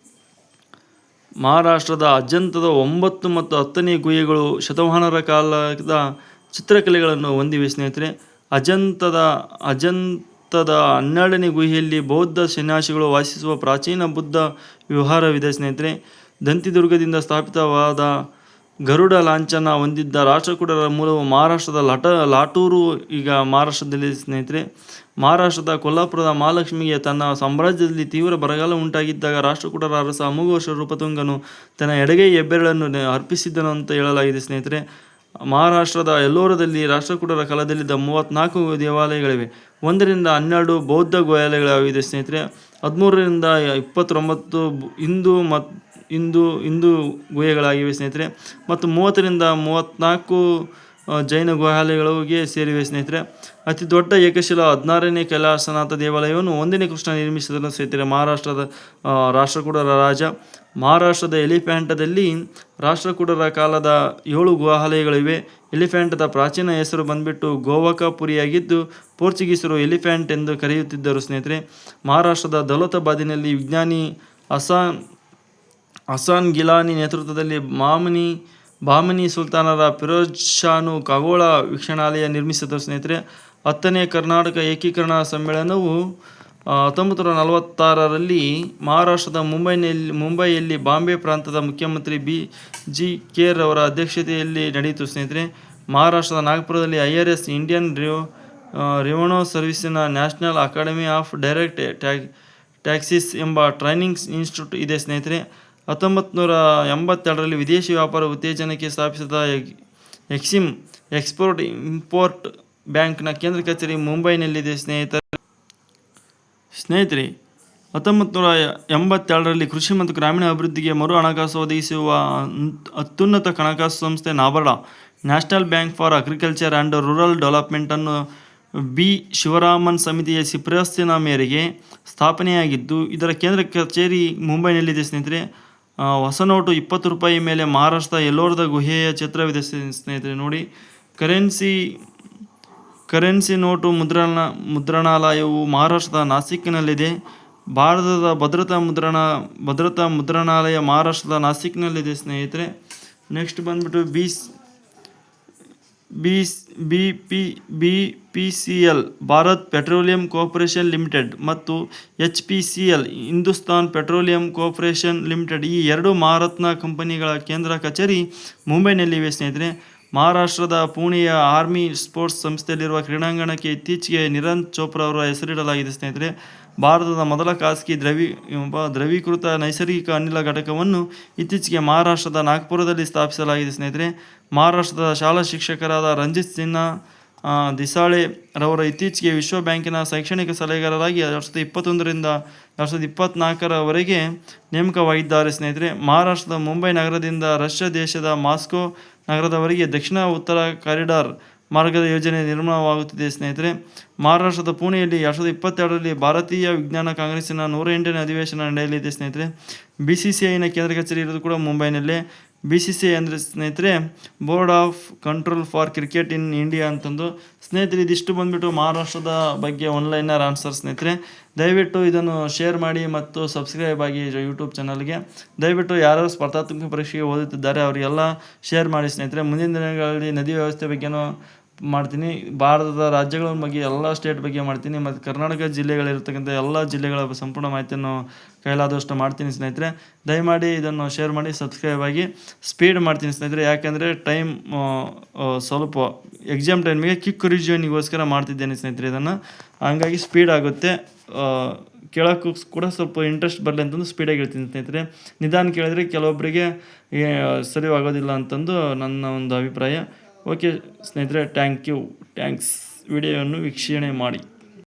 ಮಹಾರಾಷ್ಟ್ರದ ಅಜಂತದ 9 ಮತ್ತು 10ನೇ ಗುಹೆಗಳು ಶತವಾಹನರ ಕಾಲದ ಚಿತ್ರಕಲೆಗಳನ್ನು ಹೊಂದಿವೆ ಸ್ನೇಹಿತರೆ. ಅಜಂತದ 12ನೇ ಗುಹೆಯಲ್ಲಿ ಬೌದ್ಧ ಸನ್ಯಾಸಿಗಳು ವಾಸಿಸುವ ಪ್ರಾಚೀನ ಬುದ್ಧ ವಿಹಾರವಿದೆ ಸ್ನೇಹಿತರೆ. ದಂತಿದುರ್ಗದಿಂದ ಸ್ಥಾಪಿತವಾದ ಗರುಡ ಲಾಂಛನ ಹೊಂದಿದ್ದ ರಾಷ್ಟ್ರಕೂಟರ ಮೂಲವು ಮಹಾರಾಷ್ಟ್ರದ ಲಾಟೂರು ಈಗ ಮಹಾರಾಷ್ಟ್ರದಲ್ಲಿ ಸ್ನೇಹಿತರೆ. ಮಹಾರಾಷ್ಟ್ರದ ಕೊಲ್ಲಾಪುರದ ಮಹಾಲಕ್ಷ್ಮಿಗೆ ತನ್ನ ಸಾಮ್ರಾಜ್ಯದಲ್ಲಿ ತೀವ್ರ ಬರಗಾಲ ಉಂಟಾಗಿದ್ದಾಗ ರಾಷ್ಟ್ರಕೂಟರ ಅರಸ ಅಮೋಘವರ್ಷ ನೃಪತುಂಗನು ತನ್ನ ಎಡಗೈ ಹೆಬ್ಬೆರಳನ್ನು ಅರ್ಪಿಸಿದ್ದನು ಅಂತ ಹೇಳಲಾಗಿದೆ ಸ್ನೇಹಿತರೆ. ಮಹಾರಾಷ್ಟ್ರದ ಎಲ್ಲೋರದಲ್ಲಿ ರಾಷ್ಟ್ರಕೂಟರ ಕಾಲದಲ್ಲಿದ್ದ 34 ದೇವಾಲಯಗಳಿವೆ. 1ರಿಂದ 12 ಬೌದ್ಧ ದೇವಾಲಯಗಳಿವೆ ಸ್ನೇಹಿತರೆ. 13ರಿಂದ 29 ಹಿಂದೂ ಗುಹೆಗಳಾಗಿವೆ ಸ್ನೇಹಿತರೆ. ಮತ್ತು 30ರಿಂದ 34 ಜೈನ ಗುಹಾಲಯಗಳಿಗೆ ಸೇರಿವೆ ಸ್ನೇಹಿತರೆ. ಅತಿ ದೊಡ್ಡ ಏಕಶಿಲಾ 16ನೇ ಕೈಲಾಸನಾಥ ದೇವಾಲಯವನ್ನು 1ನೇ ಕೃಷ್ಣ ನಿರ್ಮಿಸಿದನು ಸ್ನೇಹಿತರೆ. ಮಹಾರಾಷ್ಟ್ರದ ರಾಷ್ಟ್ರಕೂಟರ ರಾಜ. ಮಹಾರಾಷ್ಟ್ರದ ಎಲಿಫೆಂಟದಲ್ಲಿ ರಾಷ್ಟ್ರಕೂಟರ ಕಾಲದ 7 ಗುಹಾಲಯಗಳಿವೆ. ಎಲಿಫೆಂಟದ ಪ್ರಾಚೀನ ಹೆಸರು ಬಂದ್ಬಿಟ್ಟು ಗೋವಕಪುರಿಯಾಗಿದ್ದು ಪೋರ್ಚುಗೀಸರು ಎಲಿಫೆಂಟ್ ಎಂದು ಕರೆಯುತ್ತಿದ್ದರು ಸ್ನೇಹಿತರೆ. ಮಹಾರಾಷ್ಟ್ರದ ದೌಲತಾಬಾದಿನಲ್ಲಿ ವಿಜ್ಞಾನಿ ಹಸಾನ್ ಗಿಲಾನಿ ನೇತೃತ್ವದಲ್ಲಿ ಬಾಮನಿ ಸುಲ್ತಾನರ ಫಿರೋಜ್ ಶಾನು ಖಗೋಳ ವೀಕ್ಷಣಾಲಯ ನಿರ್ಮಿಸಿದರು ಸ್ನೇಹಿತರೆ. 10ನೇ ಕರ್ನಾಟಕ ಏಕೀಕರಣ ಸಮ್ಮೇಳನವು 1946ರಲ್ಲಿ ಮಹಾರಾಷ್ಟ್ರದ ಮುಂಬೈಯಲ್ಲಿ ಬಾಂಬೆ ಪ್ರಾಂತದ ಮುಖ್ಯಮಂತ್ರಿ BG ಖೇರ್ ಅವರ ಅಧ್ಯಕ್ಷತೆಯಲ್ಲಿ ನಡೆಯಿತು ಸ್ನೇಹಿತರೆ. ಮಹಾರಾಷ್ಟ್ರದ ನಾಗ್ಪುರದಲ್ಲಿ IRS ಇಂಡಿಯನ್ ರೆವಿನ್ಯೂ ಸರ್ವಿಸಿನ national academy of direct taxes ಎಂಬ ಟ್ರೈನಿಂಗ್ ಇನ್ಸ್ಟಿಟ್ಯೂಟ್ ಇದೆ ಸ್ನೇಹಿತರೆ. 1982ರಲ್ಲಿ ವಿದೇಶಿ ವ್ಯಾಪಾರ ಉತ್ತೇಜನಕ್ಕೆ ಸ್ಥಾಪಿಸಿದ ಎಕ್ಸಿಮ್ ಎಕ್ಸ್ಪೋರ್ಟ್ ಇಂಪೋರ್ಟ್ ಬ್ಯಾಂಕ್ನ ಕೇಂದ್ರ ಕಚೇರಿ ಮುಂಬೈನಲ್ಲಿದೆ ಸ್ನೇಹಿತರೆ. 1982ರಲ್ಲಿ ಕೃಷಿ ಮತ್ತು ಗ್ರಾಮೀಣ ಅಭಿವೃದ್ಧಿಗೆ ಮರು ಹಣಕಾಸು ಒದಗಿಸುವ ಅತ್ಯುನ್ನತ ಹಣಕಾಸು ಸಂಸ್ಥೆ NABARD, national bank for agriculture and rural development ಅನ್ನು B. ಶಿವರಾಮನ್ ಸಮಿತಿಯ ಶಿಫಾರಸ್ಸಿನ ಮೇರೆಗೆ ಸ್ಥಾಪನೆಯಾಗಿದ್ದು ಇದರ ಕೇಂದ್ರ ಕಚೇರಿ ಮುಂಬೈನಲ್ಲಿದೆ ಸ್ನೇಹಿತರೆ. ಹೊಸ ನೋಟು 20 ರೂಪಾಯಿ ಮೇಲೆ ಮಹಾರಾಷ್ಟ್ರದ ಎಲ್ಲೋರದ ಗುಹೆಯ ಚಿತ್ರವಿದೆ ಸ್ನೇಹಿತರೆ. ನೋಡಿ, ಕರೆನ್ಸಿ ನೋಟು ಮುದ್ರಣಾಲಯವು ಮಹಾರಾಷ್ಟ್ರದ ನಾಸಿಕ್ನಲ್ಲಿದೆ. ಭಾರತದ ಭದ್ರತಾ ಮುದ್ರಣಾಲಯ ಮಹಾರಾಷ್ಟ್ರದ ನಾಸಿಕ್ನಲ್ಲಿದೆ ಸ್ನೇಹಿತರೆ. ನೆಕ್ಸ್ಟ್ ಬಂದ್ಬಿಟ್ಟು BPCL Bharat petroleum corporation limited ಮತ್ತು HPCL Hindustan petroleum corporation limited ಈ 2 ಮಹಾರತ್ನ ಕಂಪನಿಗಳ ಕೇಂದ್ರ ಕಚೇರಿ ಮುಂಬೈನಲ್ಲಿವೆ ಸ್ನೇಹಿತರೆ. ಮಹಾರಾಷ್ಟ್ರದ ಪುಣೆಯ ಆರ್ಮಿ ಸ್ಪೋರ್ಟ್ಸ್ ಸಂಸ್ಥೆಯಲ್ಲಿರುವ ಕ್ರೀಡಾಂಗಣಕ್ಕೆ ಇತ್ತೀಚೆಗೆ ನೀರಜ್ ಚೋಪ್ರಾ ಅವರ ಹೆಸರಿಡಲಾಗಿದೆ ಸ್ನೇಹಿತರೆ. ಭಾರತದ ಮೊದಲ ಖಾಸಗಿ ದ್ರವೀಕೃತ ನೈಸರ್ಗಿಕ ಅನಿಲ ಘಟಕವನ್ನು ಇತ್ತೀಚೆಗೆ ಮಹಾರಾಷ್ಟ್ರದ ನಾಗ್ಪುರದಲ್ಲಿ ಸ್ಥಾಪಿಸಲಾಗಿದೆ ಸ್ನೇಹಿತರೆ. ಮಹಾರಾಷ್ಟ್ರದ ಶಾಲಾ ಶಿಕ್ಷಕರಾದ ರಂಜಿತ್ ಸಿನ್ಹಾ ದಿಸಾಳೆ ರವರು ಇತ್ತೀಚೆಗೆ ವಿಶ್ವ ಬ್ಯಾಂಕಿನ ಶೈಕ್ಷಣಿಕ ಸಲಹೆಗಾರರಾಗಿ 2021ರಿಂದ 2024ರವರೆಗೆ ನೇಮಕವಾಗಿದ್ದಾರೆ ಸ್ನೇಹಿತರೆ. ಮಹಾರಾಷ್ಟ್ರದ ಮುಂಬೈ ನಗರದಿಂದ ರಷ್ಯಾ ದೇಶದ ಮಾಸ್ಕೋ ನಗರದವರೆಗೆ ದಕ್ಷಿಣ ಉತ್ತರ ಕಾರಿಡಾರ್ ಮಾರ್ಗದ ಯೋಜನೆ ನಿರ್ಮಾಣವಾಗುತ್ತಿದೆ ಸ್ನೇಹಿತರೆ. ಮಹಾರಾಷ್ಟ್ರದ ಪುಣೆಯಲ್ಲಿ 2022ರಲ್ಲಿ ಭಾರತೀಯ ವಿಜ್ಞಾನ ಕಾಂಗ್ರೆಸ್ಸಿನ 108ನೇ ಅಧಿವೇಶನ ನಡೆಯಲಿದೆ ಸ್ನೇಹಿತರೆ. BCCIನ ಕೇಂದ್ರ ಕಚೇರಿ ಇರೋದು ಕೂಡ ಮುಂಬೈನಲ್ಲೇ. BCCI ಅಂದರೆ ಸ್ನೇಹಿತರೆ board of control for cricket in India ಅಂತಂದು. ಸ್ನೇಹಿತರೆ ಇದಿಷ್ಟು ಬಂದ್ಬಿಟ್ಟು ಮಹಾರಾಷ್ಟ್ರದ ಬಗ್ಗೆ ಒನ್ಲೈನರ್ ಆನ್ಸರ್ ಸ್ನೇಹಿತರೆ. ದಯವಿಟ್ಟು ಇದನ್ನು ಶೇರ್ ಮಾಡಿ ಮತ್ತು ಸಬ್ಸ್ಕ್ರೈಬ್ ಆಗಿ ಯೂಟ್ಯೂಬ್ ಚಾನಲ್ಗೆ. ದಯವಿಟ್ಟು ಯಾರು ಸ್ಪರ್ಧಾತ್ಮಕ ಪರೀಕ್ಷೆಗೆ ಓದುತ್ತಿದ್ದಾರೆ ಅವರಿಗೆಲ್ಲ ಶೇರ್ ಮಾಡಿ ಸ್ನೇಹಿತರೆ. ಮುಂದಿನ ದಿನಗಳಲ್ಲಿ ನದಿ ವ್ಯವಸ್ಥೆ ಬಗ್ಗೆನೂ ಮಾಡ್ತೀನಿ, ಭಾರತದ ರಾಜ್ಯಗಳ ಬಗ್ಗೆ ಎಲ್ಲ ಸ್ಟೇಟ್ ಬಗ್ಗೆ ಮಾಡ್ತೀನಿ, ಮತ್ತು ಕರ್ನಾಟಕ ಜಿಲ್ಲೆಗಳಿರ್ತಕ್ಕಂಥ ಎಲ್ಲ ಜಿಲ್ಲೆಗಳ ಸಂಪೂರ್ಣ ಮಾಹಿತಿಯನ್ನು ಕೈಲಾದಷ್ಟು ಮಾಡ್ತೀನಿ ಸ್ನೇಹಿತರೆ. ದಯಮಾಡಿ ಇದನ್ನು ಶೇರ್ ಮಾಡಿ, ಸಬ್ಸ್ಕ್ರೈಬ್ ಆಗಿ. ಸ್ಪೀಡ್ ಮಾಡ್ತೀನಿ ಸ್ನೇಹಿತರೆ, ಯಾಕೆಂದರೆ ಟೈಮ್ ಸ್ವಲ್ಪ ಎಕ್ಸಾಮ್ ಟೈಮಿಗೆ ಕ್ವಿಕ್ ರಿವಿಷನ್ಗೋಸ್ಕರ ಮಾಡ್ತಿದ್ದೇನೆ ಸ್ನೇಹಿತರೆ. ಇದನ್ನು ಹಂಗಾಗಿ ಸ್ಪೀಡ್ ಆಗುತ್ತೆ, ಕೇಳೋಕ್ಕೂ ಕೂಡ ಸ್ವಲ್ಪ ಇಂಟ್ರೆಸ್ಟ್ ಬರಲಿ ಅಂತಂದು ಸ್ಪೀಡಾಗಿ ಹೇಳ್ತೀನಿ ಸ್ನೇಹಿತರೆ. ನಿಧಾನ ಕೇಳಿದ್ರೆ ಕೆಲವೊಬ್ಬರಿಗೆ ಸರಿ ಆಗೋದಿಲ್ಲ ಅಂತಂದು ನನ್ನ ಒಂದು ಅಭಿಪ್ರಾಯ. ಓಕೆ ಸ್ನೇಹಿತರೆ, ಥ್ಯಾಂಕ್ಸ್ ವಿಡಿಯೋವನ್ನು ವೀಕ್ಷಣೆ ಮಾಡಿ.